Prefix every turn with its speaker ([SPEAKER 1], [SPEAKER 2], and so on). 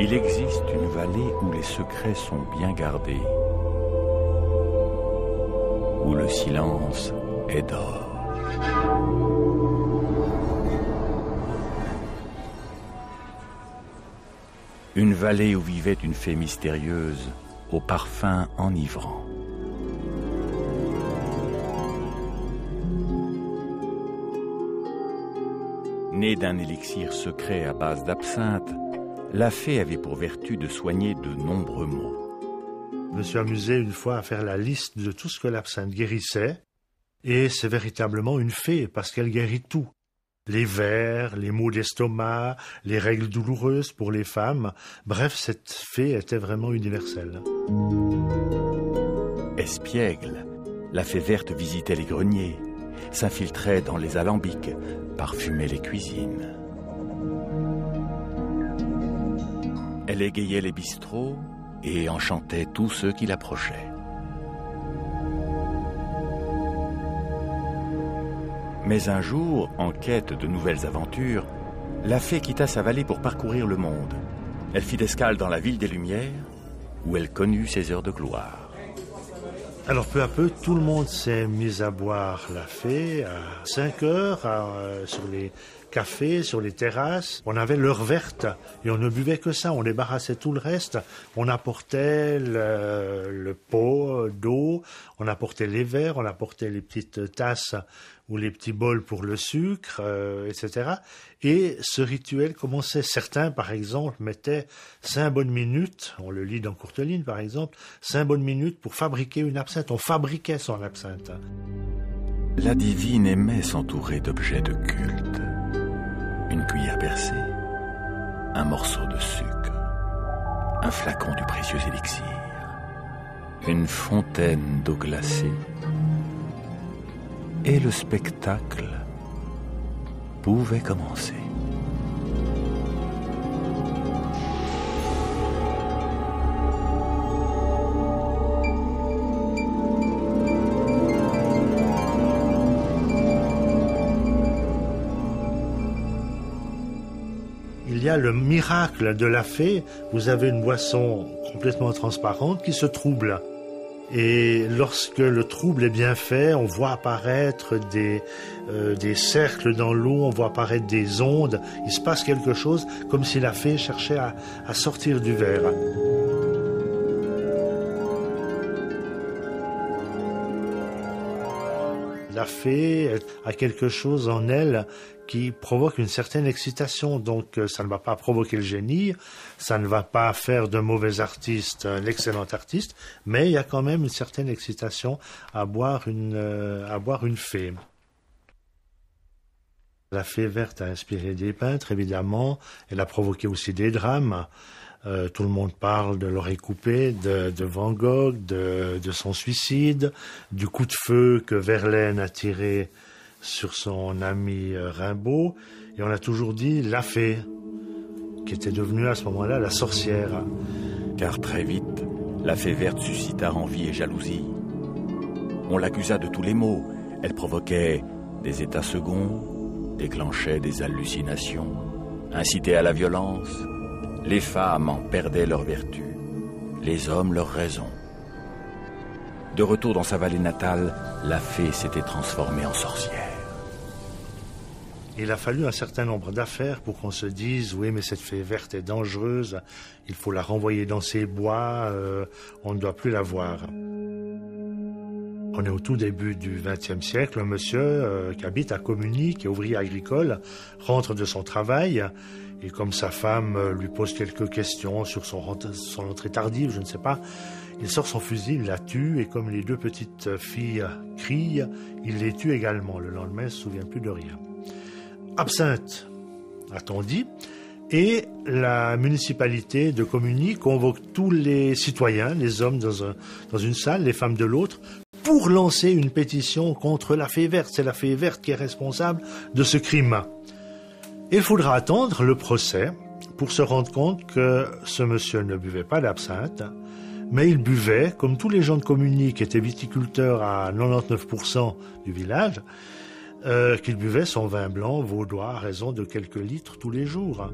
[SPEAKER 1] Il existe une vallée où les secrets sont bien gardés, où le silence est d'or. Une vallée où vivait une fée mystérieuse, au parfum enivrant. Née d'un élixir secret à base d'absinthe, la fée avait pour vertu de soigner de nombreux maux.
[SPEAKER 2] Je me suis amusé une fois à faire la liste de tout ce que l'absinthe guérissait, et c'est véritablement une fée, parce qu'elle guérit tout. Les vers, les maux d'estomac, les règles douloureuses pour les femmes. Bref, cette fée était vraiment universelle.
[SPEAKER 1] Espiègle, la fée verte visitait les greniers, s'infiltrait dans les alambics, parfumait les cuisines. Elle égayait les bistrots et enchantait tous ceux qui l'approchaient. Mais un jour, en quête de nouvelles aventures, la fée quitta sa vallée pour parcourir le monde. Elle fit escale dans la ville des Lumières, où elle connut ses heures de gloire.
[SPEAKER 2] Alors peu à peu, tout le monde s'est mis à boire la fée à 5 heures sur les cafés, sur les terrasses. On avait l'heure verte et on ne buvait que ça, on débarrassait tout le reste. On apportait le pot d'eau, on apportait les verres, on apportait les petites tasses ou les petits bols pour le sucre, etc. Et ce rituel commençait. Certains, par exemple, mettaient 5 bonnes minutes, on le lit dans Courteline par exemple, 5 bonnes minutes pour fabriquer une absinthe. On fabriquait son absinthe.
[SPEAKER 1] La divine aimait s'entourer d'objets de culte. Une cuillère percée, un morceau de sucre, un flacon du précieux élixir, une fontaine d'eau glacée, et le spectacle pouvait commencer.
[SPEAKER 2] Il y a le miracle de la fée. Vous avez une boisson complètement transparente qui se trouble. Et lorsque le trouble est bien fait, on voit apparaître des cercles dans l'eau, on voit apparaître des ondes. Il se passe quelque chose comme si la fée cherchait à sortir du verre. La fée a quelque chose en elle qui provoque une certaine excitation, donc ça ne va pas provoquer le génie, ça ne va pas faire de mauvais artiste l'excellent artiste, mais il y a quand même une certaine excitation à boire une fée. La fée verte a inspiré des peintres, évidemment, elle a provoqué aussi des drames. Tout le monde parle de l'oreille coupée, de Van Gogh, de son suicide, du coup de feu que Verlaine a tiré sur son ami Rimbaud, et on a toujours dit la fée, qui était devenue à ce moment-là la sorcière.
[SPEAKER 1] Car très vite, la fée verte suscita envie et jalousie. On l'accusa de tous les maux. Elle provoquait des états seconds, déclenchait des hallucinations, incitait à la violence. Les femmes en perdaient leur vertu, les hommes leur raison. De retour dans sa vallée natale, la fée s'était transformée en sorcière.
[SPEAKER 2] Il a fallu un certain nombre d'affaires pour qu'on se dise « Oui, mais cette fée verte est dangereuse, il faut la renvoyer dans ses bois, on ne doit plus la voir. » On est au tout début du XXe siècle. Un monsieur qui habite à Communy, qui est ouvrier agricole, rentre de son travail et comme sa femme lui pose quelques questions sur son entrée tardive, je ne sais pas, il sort son fusil, il la tue et comme les deux petites filles crient, il les tue également. Le lendemain, il ne se souvient plus de rien. Absinthe, a-t-on dit, et la municipalité de Communy convoque tous les citoyens, les hommes dans une salle, les femmes de l'autre, pour lancer une pétition contre la fée verte. C'est la fée verte qui est responsable de ce crime. Et il faudra attendre le procès pour se rendre compte que ce monsieur ne buvait pas d'absinthe, mais il buvait, comme tous les gens de Communy qui étaient viticulteurs à 99% du village, qu'il buvait son vin blanc vaudois à raison de quelques litres tous les jours.